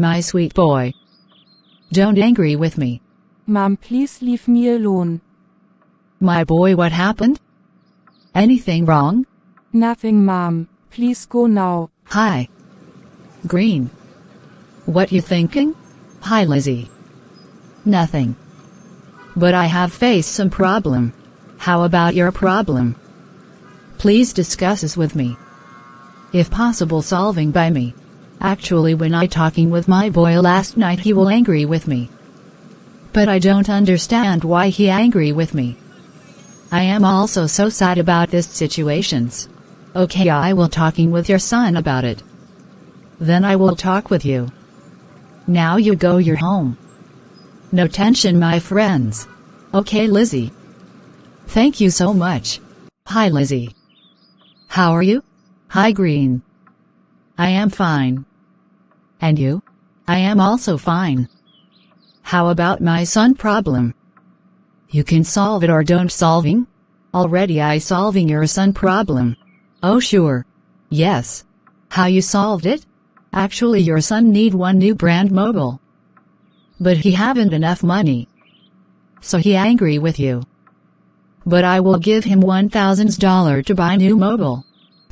My sweet boy. Don't angry with me. Mom, please leave me alone. My boy, what happened? Anything wrong? Nothing, Mom. Please go now. Hi. Green. What you thinking? Hi, Lizzie. Nothing. But I have faced some problem. How about your problem? Please discuss this with me. If possible, solving by me. Actually, when I talking with my boy last night, he will angry with me. But I don't understand why he angry with me. I am also so sad about this situations. Okay, I will talking with your son about it. Then I will talk with you. Now you go your home. No tension, my friends. Okay, Lizzie. Thank you so much. Hi, Lizzie. How are you? Hi, Green. I am fine. And you? I am also fine. How about my son problem? You can solve it or don't solving? Already I solving your son problem. Oh sure. Yes. How you solved it? Actually your son need one new brand mobile. But he haven't enough money. So he angry with you. But I will give him $1,000 to buy new mobile.